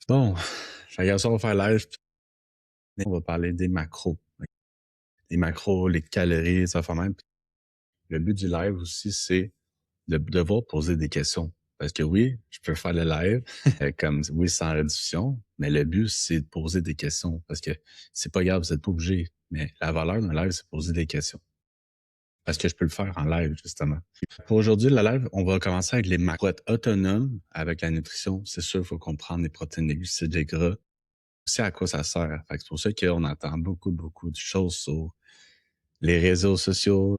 Bon, regarde ça, on va faire live. On va parler des macros. Les macros, les calories, ça fait même. Le but du live aussi, c'est de devoir poser des questions. Parce que oui, je peux faire le live, comme oui, sans rediffusion, mais le but, c'est de poser des questions. Parce que c'est pas grave, vous n'êtes pas obligé. Mais la valeur d'un live, c'est poser des questions. Parce que je peux le faire en live, justement. Pour aujourd'hui, le live, on va commencer avec les macros. Pour être autonome avec la nutrition, c'est sûr, il faut comprendre les protéines, les glucides, les gras. C'est à quoi ça sert. Fait que c'est pour ça qu'on entend beaucoup de choses sur les réseaux sociaux.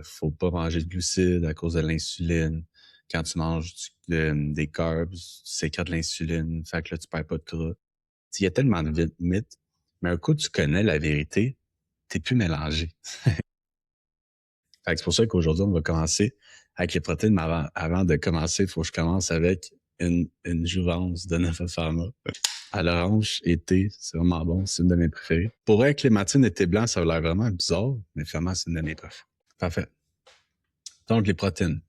Faut pas manger de glucides à cause de l'insuline. Quand tu manges des carbs, tu sécrètes de l'insuline. Fait que là, tu perds pas de gras. Il y a tellement de mythes. Mais un coup, tu connais la vérité, t'es plus mélangé. Fait que c'est pour ça qu'aujourd'hui, on va commencer avec les protéines. Mais avant de commencer, il faut que je commence avec une jouvence de Nova Pharma. À l'orange, été, c'est vraiment bon. C'est une de mes préférées. Pour vrai, clémentine et thé blanc, ça a l'air vraiment bizarre, mais finalement, c'est une de mes préférées. Parfait. Donc, les protéines.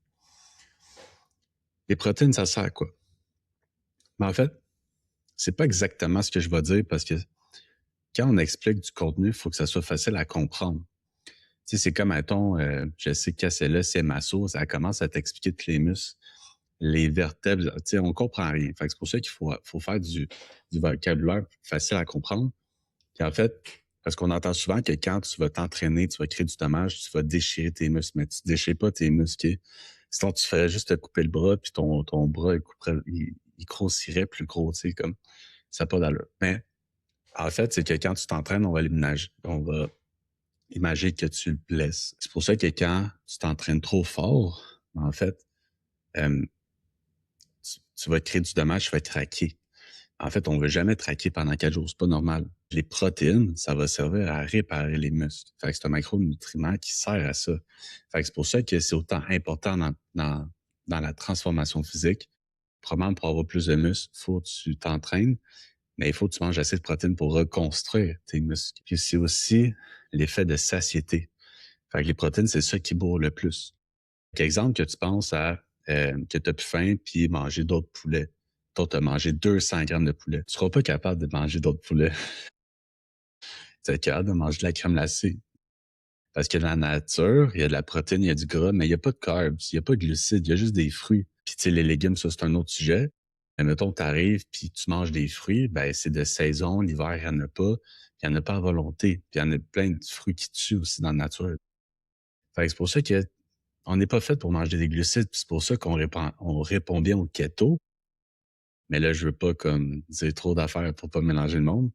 Les protéines, ça sert à quoi? Mais en fait, c'est pas exactement ce que je vais dire parce que quand on explique du contenu, il faut que ça soit facile à comprendre. Tu sais, c'est comme, mettons, je sais que c'est là, c'est Masso, ça commence à t'expliquer tous les muscles, les vertèbres, tu sais, on comprend rien. Fait que c'est pour ça qu'il faut faire du vocabulaire facile à comprendre. Puis en fait, parce qu'on entend souvent que quand tu vas t'entraîner, tu vas créer du dommage, tu vas déchirer tes muscles, mais tu déchires pas tes muscles. Sinon, tu ferais juste te couper le bras, puis ton bras, il grossirait plus gros, tu sais, comme ça n'a pas d'allure. Mais en fait, c'est que quand tu t'entraînes, on va imaginer que tu le blesses. C'est pour ça que quand tu t'entraînes trop fort, en fait, euh, tu vas créer du dommage, tu vas craquer. En fait, on veut jamais traquer pendant 4 jours. C'est pas normal. Les protéines, ça va servir à réparer les muscles. Fait que c'est un macronutriment qui sert à ça. Fait que c'est pour ça que c'est autant important dans la transformation physique. Probablement pour avoir plus de muscles, il faut que tu t'entraînes, mais il faut que tu manges assez de protéines pour reconstruire tes muscles. Puis c'est aussi l'effet de satiété. Fait que les protéines, c'est ça qui bourre le plus. Exemple que tu penses à que tu as plus faim puis manger d'autres poulets. Toi, tu as mangé 200 grammes de poulet. Tu seras pas capable de manger d'autres poulets. Tu es capable de manger de la crème glacée. Parce que dans la nature, il y a de la protéine, il y a du gras, mais il n'y a pas de carbs, il n'y a pas de glucides, il y a juste des fruits. Puis tu sais, les légumes, ça, c'est un autre sujet. Mais mettons, tu arrives puis tu manges des fruits, ben c'est de saison, l'hiver, il n'y en a pas. Il n'y en a pas à volonté. Puis il y en a plein de fruits qui tuent aussi dans la nature. Fait que c'est pour ça que on n'est pas fait pour manger des glucides, puis c'est pour ça on répond bien au keto. Mais là, je veux pas comme dire trop d'affaires pour pas mélanger le monde.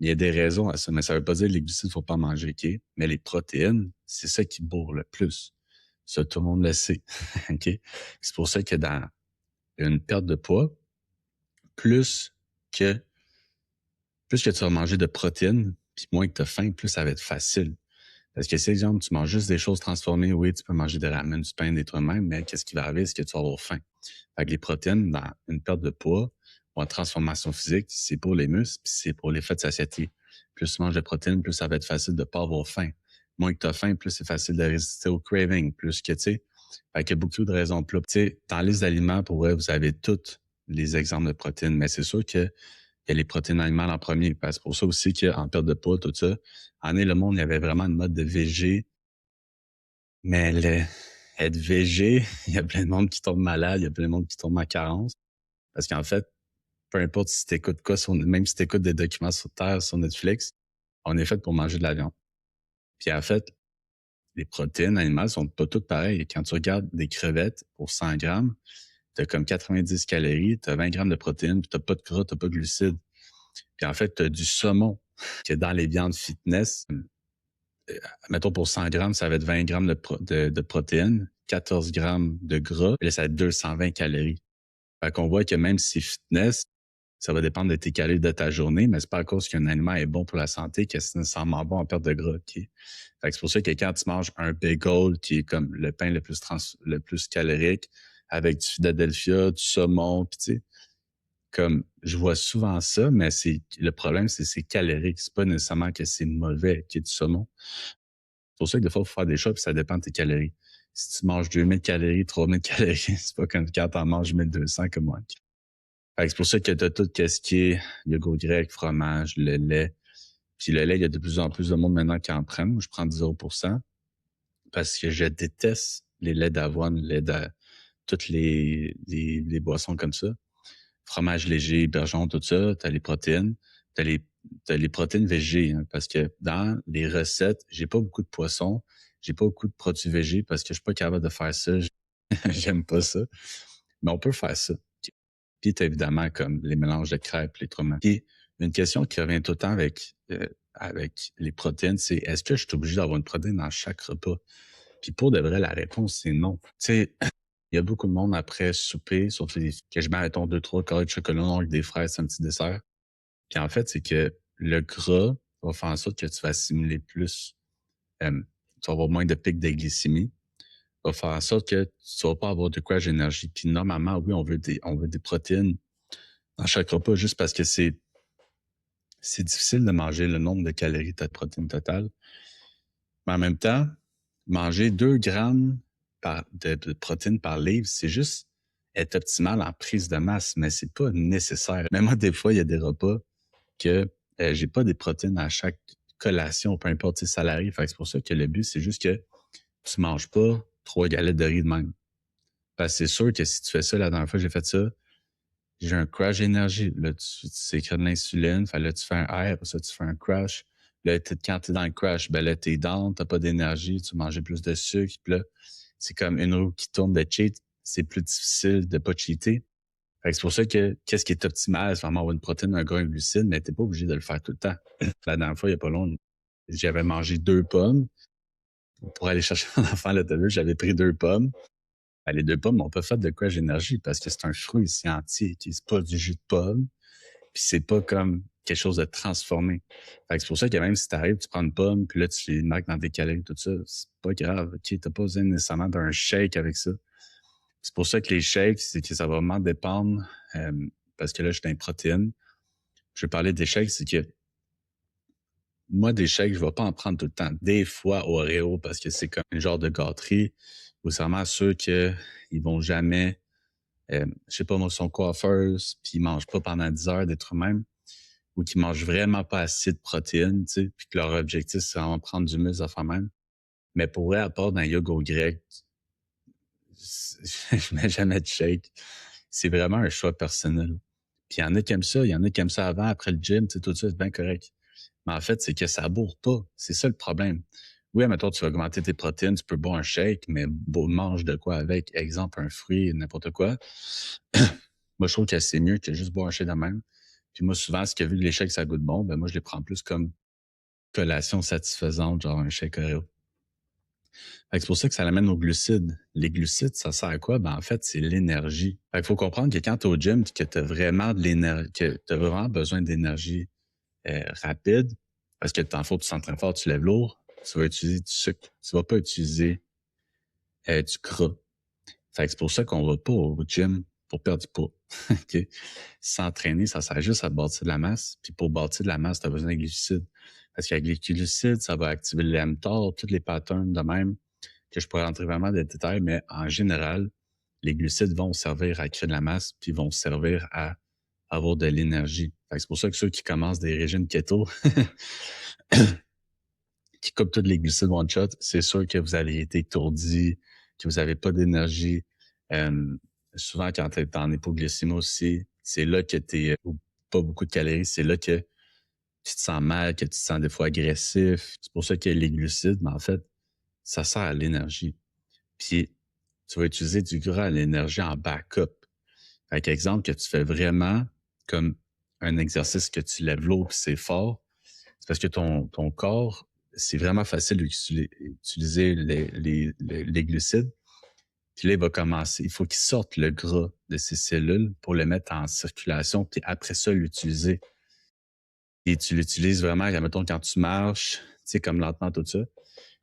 Il y a des raisons à ça, mais ça veut pas dire que les glucides, faut pas manger, OK? Mais les protéines, c'est ça qui bourre le plus. Ça, tout le monde le sait, OK? C'est pour ça que dans une perte de poids, plus que, plus que tu vas manger de protéines, puis moins que tu as faim, plus ça va être facile. Parce que si, exemple, tu manges juste des choses transformées, oui, tu peux manger des ramen, du pain, des trucs même, mais qu'est-ce qui va arriver, c'est que tu vas avoir faim. Fait que les protéines, dans une perte de poids ou en transformation physique, c'est pour les muscles, puis c'est pour l'effet de satiété. Plus tu manges de protéines, plus ça va être facile de pas avoir faim. Moins que tu as faim, plus c'est facile de résister au craving, plus que, tu sais, fait qu'il y a beaucoup de raisons. Puis là, tu sais, dans la liste d'aliments, pour vrai, vous avez tous les exemples de protéines, mais c'est sûr que il y a les protéines animales en premier. Parce que c'est pour ça aussi qu'en perte de poids, tout ça, en est le monde, il y avait vraiment une mode de végé. Mais être végé, il y a plein de monde qui tombe malade, il y a plein de monde qui tombe en carence. Parce qu'en fait, peu importe si t'écoutes quoi, même si t'écoutes des documents sur Terre, sur Netflix, on est fait pour manger de la viande. Puis en fait, les protéines animales sont pas toutes pareilles. Quand tu regardes des crevettes pour 100 grammes, t'as comme 90 calories, t'as 20 grammes de protéines, puis t'as pas de gras, t'as pas de glucides. Puis en fait, t'as du saumon, qui est dans les viandes fitness. Mettons pour 100 grammes, ça va être 20 grammes de protéines, 14 grammes de gras, et là, ça va être 220 calories. Fait qu'on voit que même si c'est fitness, ça va dépendre de tes calories de ta journée, mais c'est pas à cause qu'un aliment est bon pour la santé que c'est nécessairement bon en perte de gras. Okay? Fait que c'est pour ça que quand tu manges un bagel qui est comme le pain le plus calorique, avec du Philadelphia, du saumon, puis tu sais, comme je vois souvent ça, mais le problème, c'est calorique. C'est pas nécessairement que c'est mauvais qu'il y ait du saumon. C'est pour ça que des fois, il faut faire des choix, puis ça dépend de tes calories. Si tu manges 2000 calories, 3000 calories, c'est pas comme quand t'en manges 1200 comme moi. Fait que c'est pour ça que t'as tout ce qui est yogourt grec, fromage, le lait. Puis le lait, il y a de plus en plus de monde maintenant qui en prennent. Moi, je prends 0% parce que je déteste les laits d'avoine, toutes les boissons comme ça. Fromage léger, bergeron, tout ça, t'as les protéines. T'as les protéines végé, hein, parce que dans les recettes, j'ai pas beaucoup de poissons, j'ai pas beaucoup de produits végés parce que je suis pas capable de faire ça. J'aime pas ça. Mais on peut faire ça. Puis t'as évidemment comme les mélanges de crêpes, les trucs. Puis une question qui revient tout le temps avec les protéines, c'est est-ce que je suis obligé d'avoir une protéine dans chaque repas? Puis pour de vrai, la réponse, c'est non. Tu sais, il y a beaucoup de monde après souper, surtout que je mets, mettons, 2-3 carrés de chocolat noir avec des fraises, un petit dessert. Puis en fait, c'est que le gras va faire en sorte que tu vas assimiler plus, tu vas avoir moins de pics de glycémie, va faire en sorte que tu vas pas avoir de crash d'énergie. Puis normalement, oui, on veut des protéines dans chaque repas juste parce que c'est difficile de manger le nombre de calories de protéines totales. Mais en même temps, manger 2 grammes de protéines par livre, c'est juste être optimal en prise de masse, mais c'est pas nécessaire. Même moi, des fois, il y a des repas que j'ai pas des protéines à chaque collation, peu importe tes salariés. Fait que c'est pour ça que le but, c'est juste que tu manges pas 3 galettes de riz de même. Parce que c'est sûr que si tu fais ça, la dernière fois que j'ai fait ça, j'ai un crash d'énergie. Là, tu sécrètes de l'insuline, fait là, tu fais un high, après ça, tu fais un crash. Là, quand t'es dans le crash, ben là, t'es down, t'as pas d'énergie, tu manges plus de sucre, puis là, c'est comme une roue qui tourne de cheat. C'est plus difficile de pas cheater. Fait que c'est pour ça que qu'est-ce qui est optimal, c'est vraiment avoir une protéine, un gras, un glucide, mais t'es pas obligé de le faire tout le temps. La dernière fois, il y a pas longtemps, j'avais mangé 2 pommes. Pour aller chercher mon enfant à l'autobus, j'avais pris 2 pommes. Ben, les 2 pommes n'ont pas fait de crash d'énergie parce que c'est un fruit, c'est entier, c'est pas du jus de pomme. Puis c'est pas comme quelque chose de transformé. Fait que c'est pour ça que même si t'arrives, tu prends une pomme, puis là, tu les marques dans tes calories, tout ça, c'est pas grave. OK, t'as pas besoin nécessairement d'un shake avec ça. C'est pour ça que les shakes, c'est que ça va vraiment dépendre, parce que là, je suis dans les protéines. Je vais parler des shakes, c'est que moi, des shakes, je vais pas en prendre tout le temps. Des fois, Oreo, parce que c'est comme un genre de gâterie, ou c'est vraiment ceux que ils vont jamais, je sais pas, moi, sont coiffeurs, puis ils mangent pas pendant 10 heures, des trucs même, ou qui mangent vraiment pas assez de protéines, tu sais, puis que leur objectif, c'est vraiment prendre du muscle à faire même. Mais pour vrai, à part d'un yogourt grec, je mets jamais de shake. C'est vraiment un choix personnel. Puis il y en a qui aiment ça, il y en a qui aiment ça avant, après le gym, tu sais, tout ça, c'est bien correct. Mais en fait, c'est que ça bourre pas. C'est ça le problème. Oui, admettons, tu vas augmenter tes protéines, tu peux boire un shake, mais mange de quoi avec? Exemple, un fruit, n'importe quoi. Moi, je trouve que c'est mieux que juste boire un shake de même. Puis moi, souvent, ce que vu que les shakes, ça goûte bon, ben moi, je les prends plus comme collation satisfaisante, genre un shake Oreo. Fait que c'est pour ça que ça l'amène aux glucides. Les glucides, ça sert à quoi? Ben, en fait, c'est l'énergie. Fait qu'il faut comprendre que quand tu es au gym, que tu as vraiment de l'énergie, que tu as vraiment besoin d'énergie rapide, parce que dans le fond, tu s'entraînes fort, tu lèves lourd, tu vas utiliser du sucre. Tu vas pas utiliser du gras. Fait que c'est pour ça qu'on va pas au gym pour perdre du poids. Okay? S'entraîner, ça sert juste à bâtir de la masse. Puis pour bâtir de la masse, tu as besoin de glucides. Parce qu'avec les glucides, ça va activer le mTOR, tous les patterns de même, que je pourrais rentrer vraiment dans les détails, mais en général, les glucides vont servir à créer de la masse, puis vont servir à avoir de l'énergie. C'est pour ça que ceux qui commencent des régimes keto, qui coupent tous les glucides one shot, c'est sûr que vous allez être étourdi, que vous n'avez pas d'énergie. Souvent, quand tu es en hypoglycémie aussi, c'est là que tu pas beaucoup de calories, c'est là que tu te sens mal, que tu te sens des fois agressif. C'est pour ça que les glucides, mais en fait, ça sert à l'énergie. Puis, tu vas utiliser du gras à l'énergie en backup. Fait qu'exemple, que tu fais vraiment comme un exercice que tu lèves l'eau puis c'est fort, c'est parce que ton corps, c'est vraiment facile d'utiliser les glucides. Puis là, il va commencer, il faut qu'il sorte le gras de ses cellules pour le mettre en circulation, puis après ça, l'utiliser. Et tu l'utilises vraiment, mettons, quand tu marches, tu sais, comme lentement, tout ça,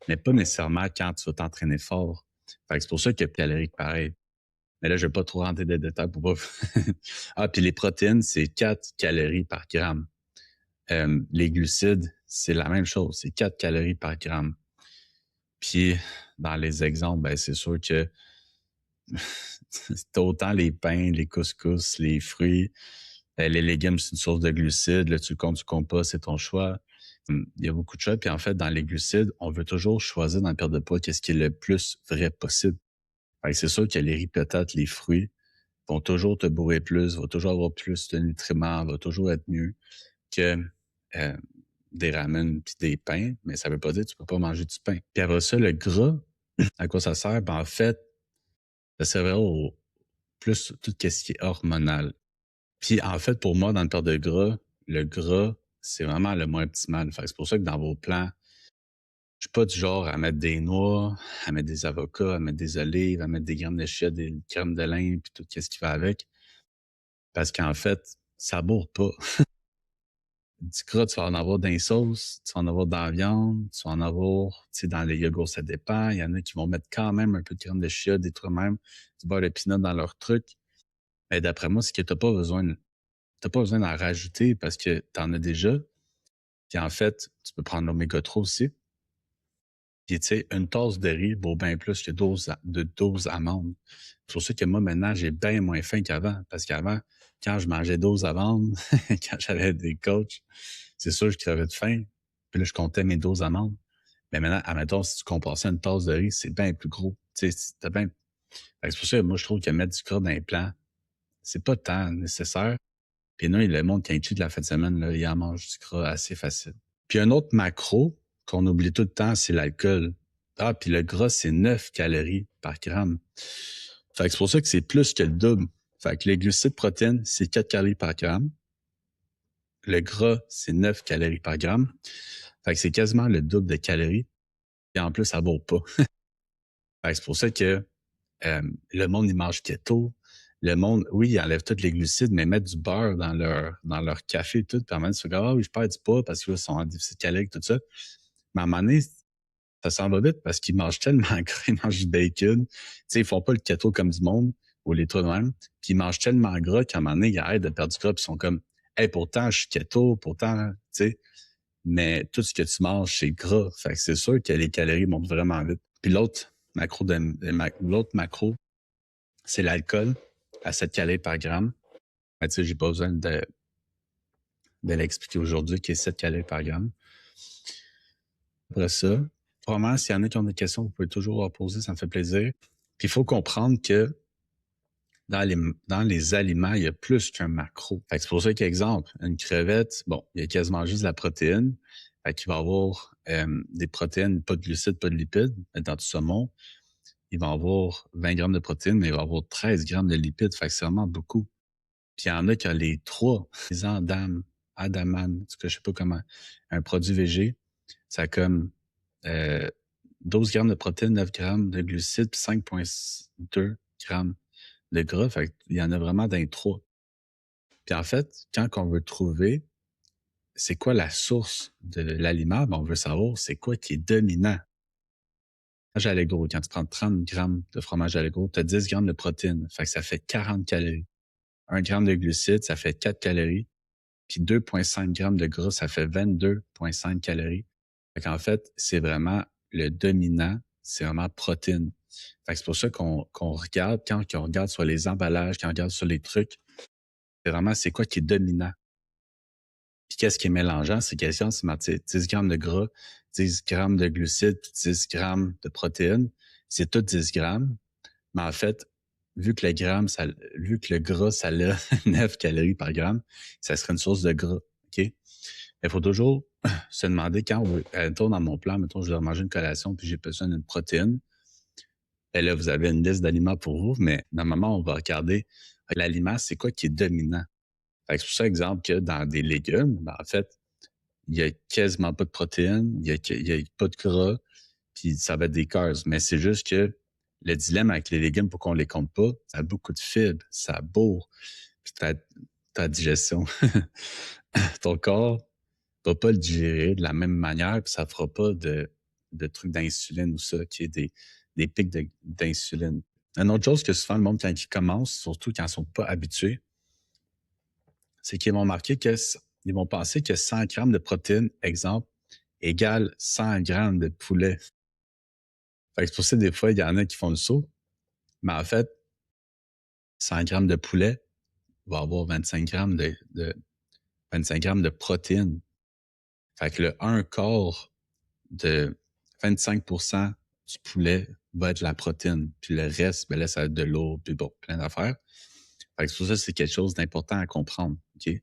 mais pas nécessairement quand tu vas t'entraîner fort. Fait que c'est pour ça qu'il y a calorique pareil. Mais là, je vais pas trop rentrer des détails pour pas... Ah, puis les protéines, c'est 4 calories par gramme. Les glucides, c'est la même chose, c'est 4 calories par gramme. Puis, dans les exemples, ben, c'est sûr que T'as autant les pains, les couscous, les fruits, les légumes, c'est une source de glucides. Là, tu le comptes pas, c'est ton choix. Il y a beaucoup de choix. Puis en fait, dans les glucides, on veut toujours choisir dans la perte de poids qu'est-ce qui est le plus vrai possible. Fait que c'est sûr que les riz patates, les fruits vont toujours te bourrer plus, vont toujours avoir plus de nutriments, vont toujours être mieux que euh, des ramen puis des pains, mais ça veut pas dire que tu peux pas manger du pain. Puis après ça, le gras, à quoi ça sert? Ben, en fait, ça sert au plus tout ce qui est hormonal. Puis en fait, pour moi, dans le perte de gras, le gras, c'est vraiment le moins optimal. Fait que c'est pour ça que dans vos plans, je suis pas du genre à mettre des noix, à mettre des avocats, à mettre des olives, à mettre des graines de chia, des crèmes de lin, puis tout ce qui va avec. Parce qu'en fait, ça bourre pas. Du gras, tu vas en avoir dans les sauces, tu vas en avoir dans la viande, tu vas en avoir, tu sais, dans les yogourts, ça dépend. Il y en a qui vont mettre quand même un peu de crème de chia, des trucs même, du beurre de pinot dans leur truc. Mais d'après moi, c'est que t'as pas besoin d'en rajouter parce que t'en as déjà. Puis en fait, tu peux prendre l'oméga 3 aussi. Puis tu sais, une tasse de riz vaut bien plus que 12 amandes. C'est pour ça que moi, maintenant, j'ai bien moins faim qu'avant. Parce qu'avant, quand je mangeais 12 amandes, quand j'avais des coachs, c'est sûr que je crevais de faim. Puis là, je comptais mes 12 amandes. Mais maintenant, admettons, si tu comparais une tasse de riz, c'est bien plus gros. Tu sais, c'est bien. Fait que c'est pour ça que moi, je trouve que mettre du gras dans les plans, c'est pas tant nécessaire. Puis là, le monde qui est de la fin de semaine, là, il en mange du gras assez facile. Puis un autre macro qu'on oublie tout le temps, c'est l'alcool. Ah, puis le gras, c'est 9 calories par gramme. Fait que c'est pour ça que c'est plus que le double. Fait que les glucides protéines, c'est 4 calories par gramme. Le gras, c'est 9 calories par gramme. Fait que c'est quasiment le double de calories. Et en plus, ça vaut pas. Fait que c'est pour ça que le monde, il mange keto. Le monde, oui, ils enlèvent tous les glucides, mais mettent du beurre dans leur café et tout. Puis à un moment donné, tu fais ah oui, je perds du poids parce qu'ils sont en déficit calorique, tout ça. Mais à un moment donné, ça s'en va vite parce qu'ils mangent tellement gras, ils mangent du bacon. Tu sais, ils font pas le keto comme du monde ou les trucs de même. Puis ils mangent tellement gras qu'à un moment donné, ils arrêtent de perdre du gras puis ils sont comme hey, pourtant, je suis keto, pourtant, tu sais. Mais tout ce que tu manges, c'est gras. Fait que c'est sûr que les calories montent vraiment vite. Puis l'autre macro, c'est l'alcool à 7 calories par gramme. Mais tu sais, j'ai pas besoin de l'expliquer aujourd'hui qui est 7 calories par gramme. Après ça, vraiment, s'il y en a qui ont des questions, vous pouvez toujours leur poser, ça me fait plaisir. Puis il faut comprendre que dans les aliments, il y a plus qu'un macro. Fait que c'est pour ça qu'exemple, une crevette, bon, il y a quasiment juste de la protéine. Fait qu'il va y avoir des protéines, pas de glucides, pas de lipides. Mais dans du saumon, il va y avoir 20 grammes de protéines, mais il va y avoir 13 grammes de lipides. Fait que c'est vraiment beaucoup. Puis il y en a qui ont les trois, les Adaman, en tout cas, je sais pas comment, un produit végé, ça a comme 12 grammes de protéines, 9 grammes de glucides, puis 5,2 grammes de gras. Fait qu'il y en a vraiment dans les trois. Puis en fait, quand on veut trouver c'est quoi la source de l'aliment, ben on veut savoir c'est quoi qui est dominant. Fromage allégro, quand tu prends 30 grammes de fromage allégro, tu as 10 grammes de protéines. Fait que ça fait 40 calories. 1 gramme de glucides, ça fait 4 calories. Puis 2,5 grammes de gras, ça fait 22,5 calories. Fait qu'en fait, c'est vraiment le dominant, c'est vraiment protéines. Fait que c'est pour ça qu'on regarde, quand on regarde sur les emballages, quand on regarde sur les trucs, c'est vraiment c'est quoi qui est dominant. Puis qu'est-ce qui est mélangeant? C'est question, c'est 10 grammes de gras, 10 grammes de glucides, puis 10 grammes de protéines. C'est tout 10 grammes. Mais en fait, vu que le gras, ça a 9 calories par gramme, ça serait une source de gras. OK? Il faut toujours se demander quand on veut, mettons dans mon plan, mettons, je dois manger une collation puis j'ai besoin d'une protéine. Et là, vous avez une liste d'aliments pour vous, mais normalement, on va regarder l'aliment, c'est quoi qui est dominant. Fait que c'est pour ça, exemple, que dans des légumes, ben, en fait, il y a quasiment pas de protéines, il y a pas de gras, puis ça va être des carbs. Mais c'est juste que le dilemme avec les légumes, pour qu'on les compte pas, ça a beaucoup de fibres, ça bourre, puis ta digestion, ton corps va pas le digérer de la même manière, puis ça fera pas de trucs d'insuline ou ça, qui est des pics d'insuline. Une autre chose que souvent le monde, quand ils commencent, surtout quand ils sont pas habitués, c'est qu'ils vont marquer ils vont penser que 100 grammes de protéines, exemple, égale 100 grammes de poulet. Fait que c'est pour ça, des fois, il y en a qui font le saut. Mais en fait, 100 grammes de poulet va avoir 25 grammes de protéines. Fait que le un quart de 25% du poulet va être de la protéine. Puis le reste, ben là, ça va être de l'eau, puis bon, plein d'affaires. Fait que pour ça, c'est quelque chose d'important à comprendre. OK?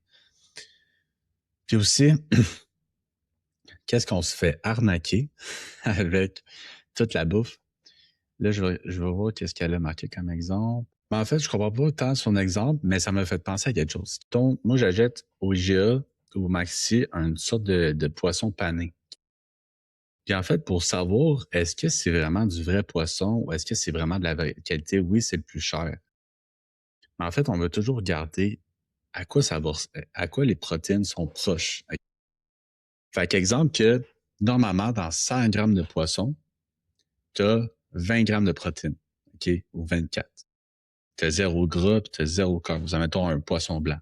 Puis aussi, qu'est-ce qu'on se fait arnaquer avec toute la bouffe? Là, je vais voir qu'est-ce qu'elle a marqué comme exemple. Mais en fait, je comprends pas tant son exemple, mais ça m'a fait penser à quelque chose. Donc, moi, j'achète au IGA ou au Maxi une sorte de poisson pané. Puis en fait, pour savoir est-ce que c'est vraiment du vrai poisson ou est-ce que c'est vraiment de la vraie qualité, oui, c'est le plus cher. Mais en fait, on va toujours regarder à quoi à quoi les protéines sont proches. Fait qu'exemple que normalement, dans 100 grammes de poisson, tu as 20 grammes de protéines, OK, ou 24. Tu as zéro gras, puis tu as zéro carbs. Mettons un poisson blanc.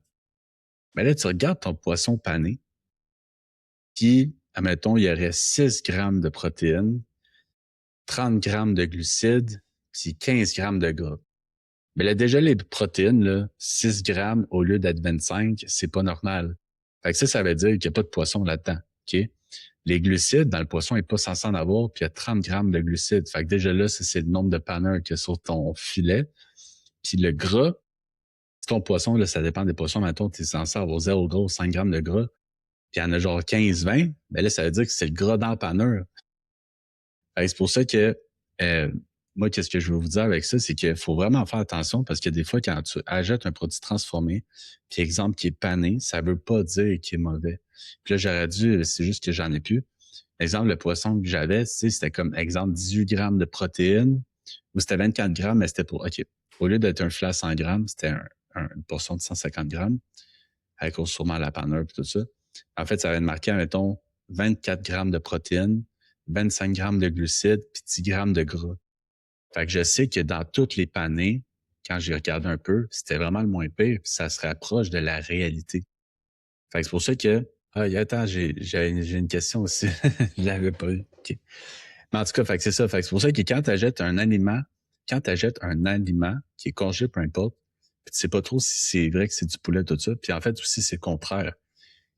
Mais là, tu regardes ton poisson pané, puis, admettons, il y aurait 6 grammes de protéines, 30 grammes de glucides, puis 15 grammes de gras. Mais là, déjà, les protéines, là, 6 grammes au lieu d'être 25, c'est pas normal. Fait que ça veut dire qu'il n'y a pas de poisson là-dedans. OK? Les glucides, dans le poisson, il n'est pas censé en avoir, puis il y a 30 grammes de glucides. Fait que déjà là, c'est le nombre de paneurs qu'il y a sur ton filet. Puis le gras, ton poisson, là, ça dépend des poissons. Mettons, tu es censé avoir 0 gras, 5 grammes de gras, puis il y en a genre 15-20, ben là, ça veut dire que c'est le gras dans le paneur. C'est pour ça que moi, qu'est-ce que je veux vous dire avec ça, c'est qu'il faut vraiment faire attention parce que des fois, quand tu achètes un produit transformé, puis exemple qui est pané, ça veut pas dire qu'il est mauvais. Puis là, j'aurais dû, c'est juste que j'en ai plus. Exemple, le poisson que j'avais, c'était comme exemple 18 grammes de protéines ou c'était 24 grammes, mais c'était pour, OK, au lieu d'être un filet à 100 grammes, c'était une portion de 150 grammes avec sûrement la paneur et tout ça. En fait, ça avait marqué, mettons, 24 grammes de protéines, 25 grammes de glucides, puis 10 grammes de gras. Fait que je sais que dans toutes les panés, quand j'ai regardé un peu, c'était vraiment le moins pire, puis ça se rapproche de la réalité. Fait que c'est pour ça que... Ah, attends, j'ai une question aussi. Je l'avais pas eu. Okay. Mais en tout cas, fait que c'est ça. Fait que c'est pour ça que quand tu achètes un aliment, qui est congelé, peu importe, puis tu sais pas trop si c'est vrai que c'est du poulet, tout ça. Puis en fait, aussi, c'est le contraire.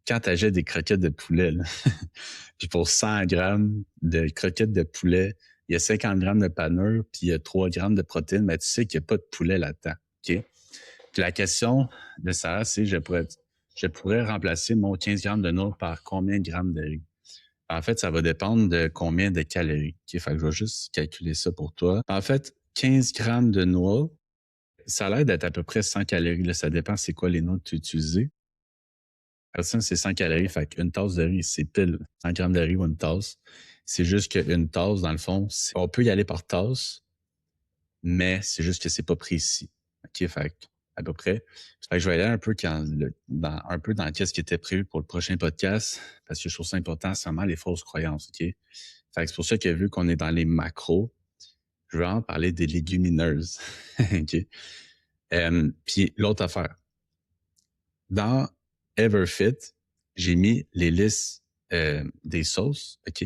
Quand tu achètes des croquettes de poulet, là, puis pour 100 grammes de croquettes de poulet, il y a 50 grammes de panure, puis il y a 3 grammes de protéines, mais tu sais qu'il n'y a pas de poulet là-dedans. OK? Puis la question de ça, c'est je pourrais remplacer mon 15 grammes de noix par combien de grammes de riz? En fait, ça va dépendre de combien de calories. OK? Fait que je vais juste calculer ça pour toi. En fait, 15 grammes de noix, ça a l'air d'être à peu près 100 calories. Là, ça dépend c'est quoi les noix que tu utilises. Ça, c'est 100 calories. Fait qu'une tasse de riz, c'est pile 100 grammes de riz ou une tasse. C'est juste qu'une tasse, dans le fond, on peut y aller par tasse, mais c'est juste que c'est pas précis. OK? Fait que, à peu près. Fait que je vais aller un peu dans qu'est-ce qui était prévu pour le prochain podcast, parce que je trouve ça important, c'est vraiment les fausses croyances. OK? Fait que c'est pour ça que vu qu'on est dans les macros, je vais en parler des légumineuses. OK? Puis l'autre affaire. Dans Everfit, j'ai mis les listes des sauces, OK?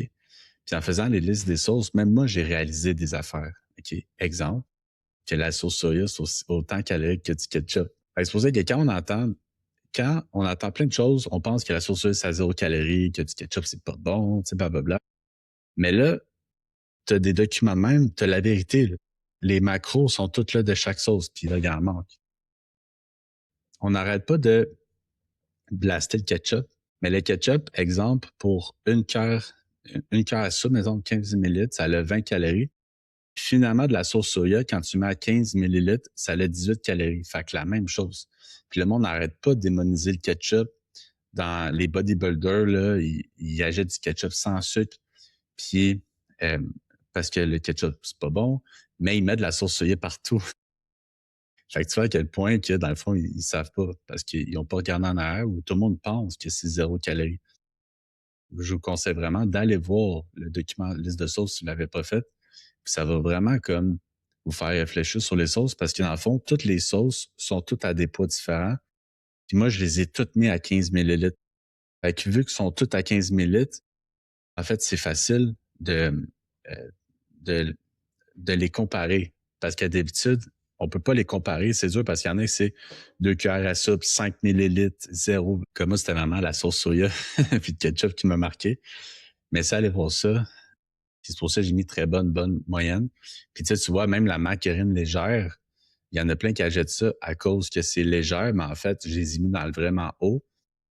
Puis en faisant les listes des sauces, même moi, j'ai réalisé des affaires, OK? Exemple, que la sauce soya, c'est autant calorique que du ketchup. C'est pour ça que quand on entend plein de choses, on pense que la sauce soya, c'est à 0 calories, que du ketchup, c'est pas bon, tu sais, blablabla. Mais là, t'as des documents de même, t'as la vérité, là. Les macros sont toutes là de chaque sauce, puis là, il en manque. On n'arrête pas de blaster le ketchup. Mais le ketchup, exemple, pour une cuillère à soupe, maison de 15 millilitres, ça a 20 calories. Finalement, de la sauce soya, quand tu mets à 15 millilitres, ça a 18 calories. Fait que la même chose. Puis le monde n'arrête pas de démoniser le ketchup. Dans les bodybuilders, là, ils achètent du ketchup sans sucre. Puis, euh, parce que le ketchup, c'est pas bon, mais ils mettent de la sauce soya partout. Fait que tu vois à quel point que, dans le fond, ils savent pas. Parce qu'ils n'ont pas regardé en arrière où tout le monde pense que c'est 0 calories. Je vous conseille vraiment d'aller voir le document liste de sauces si vous ne l'avez pas fait. Puis ça va vraiment comme vous faire réfléchir sur les sauces parce que dans le fond, toutes les sauces sont toutes à des poids différents. Puis moi, je les ai toutes mis à 15 millilitres. Fait que vu qu'ils sont toutes à 15 millilitres, en fait, c'est facile euh, de, de les comparer. Parce qu'à d'habitude, on peut pas les comparer, c'est dur parce qu'il y en a, c'est 2 cuillères à soupe, 5 millilitres, 0. Comme moi, c'était vraiment la sauce soya puis le ketchup qui m'a marqué. Mais ça, allez voir ça. Puis c'est pour ça que j'ai mis très bonne moyenne. Puis tu vois, même la margarine légère, il y en a plein qui achètent ça à cause que c'est léger, mais en fait, je les ai mis dans le vraiment haut.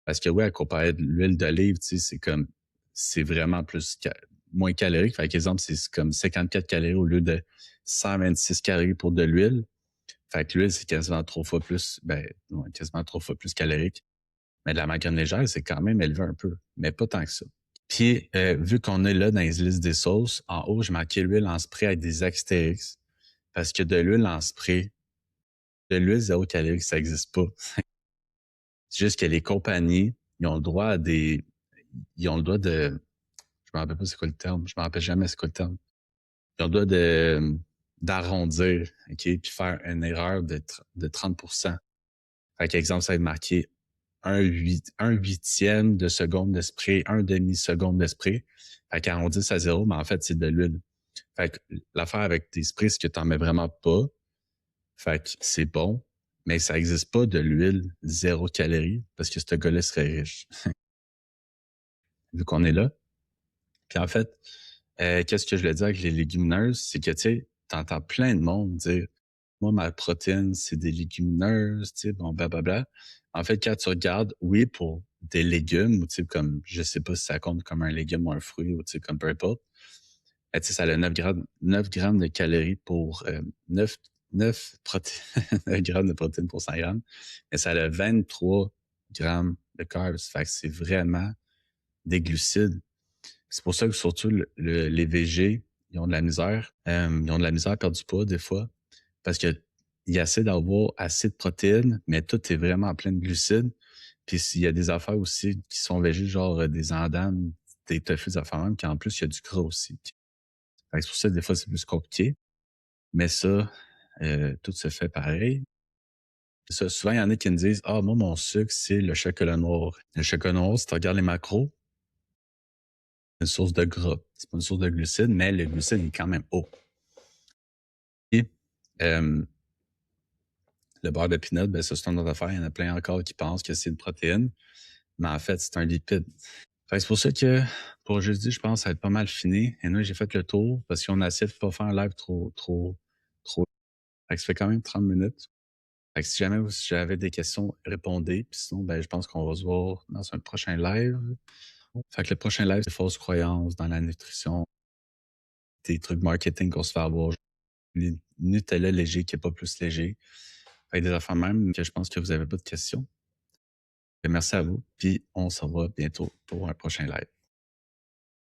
Parce que oui, à comparer de l'huile d'olive, c'est vraiment moins calorique. Par exemple, c'est comme 54 calories au lieu de 126 calories pour de l'huile. Fait que l'huile, c'est quasiment 3 fois plus, quasiment 3 fois plus calorique. Mais de la margarine légère, c'est quand même élevé un peu, mais pas tant que ça. Puis, vu qu'on est là dans les listes des sauces, en haut, j'ai marqué l'huile en spray avec des astérix. Parce que de l'huile en spray, de l'huile zéro calorique, ça n'existe pas. C'est juste que les compagnies, ils ont le droit à des... Ils ont le droit de... Je me rappelle pas c'est quoi le terme. Je me rappelle jamais c'est quoi le terme. Ils ont le droit d'arrondir, OK, puis faire une erreur de 30%. Fait qu'exemple, ça va être marqué un huitième de seconde de spray, un demi-seconde de spray. Fait qu'arrondissent à 0, mais en fait, c'est de l'huile. Fait que l'affaire avec tes sprays, c'est que t'en mets vraiment pas. Fait que c'est bon, mais ça n'existe pas de l'huile 0 calories parce que ce gars-là serait riche. Vu qu'on est là. Puis en fait, qu'est-ce que je voulais dire avec les légumineuses, c'est que, tu sais, t'entends plein de monde dire, moi, ma protéine, c'est des légumineuses, tu sais, bon, blablabla. En fait, quand tu regardes, oui, pour des légumes, ou tu sais, comme, je sais pas si ça compte comme un légume ou un fruit, ou tu sais, comme peu importe, tu sais, ça a 9 grammes de calories pour 9 protéines, 9 grammes de protéines pour 100 grammes, mais ça a 23 grammes de carbs. Fait que c'est vraiment des glucides. C'est pour ça que surtout les VG, ils ont de la misère. Ils ont de la misère à perdre du poids des fois parce que il essaient d'avoir assez de protéines, mais tout est vraiment plein de glucides. Puis s'il y a des affaires aussi qui sont végés, genre des andames, des tofu, des affaires même, qui en plus, il y a du gras aussi. Fait que c'est pour ça que des fois, c'est plus compliqué. Mais ça, tout se fait pareil. Ça, souvent, il y en a qui me disent, ah, moi, mon sucre, c'est le chocolat noir. Le chocolat noir, si tu regardes les macros, une source de gras. C'est pas une source de glucides, mais le glucide est quand même haut. Et, le beurre de pinot, ben ça, c'est une autre affaire. Il y en a plein encore qui pensent que c'est une protéine, mais en fait, c'est un lipide. Fait que c'est pour ça que pour jeudi, je pense que ça va être pas mal fini. Et nous, j'ai fait le tour parce qu'on a essayé de pas faire un live trop. Fait que ça fait quand même 30 minutes. Fait que si jamais j'avais des questions, répondez. Puis sinon, ben, je pense qu'on va se voir dans un prochain live. Fait que le prochain live, c'est fausses croyances dans la nutrition, des trucs marketing qu'on se fait avoir. Nutella léger qui est pas plus léger. Fait que des affaires même que je pense que vous avez pas de questions. Et merci à vous. Puis on se revoit bientôt pour un prochain live.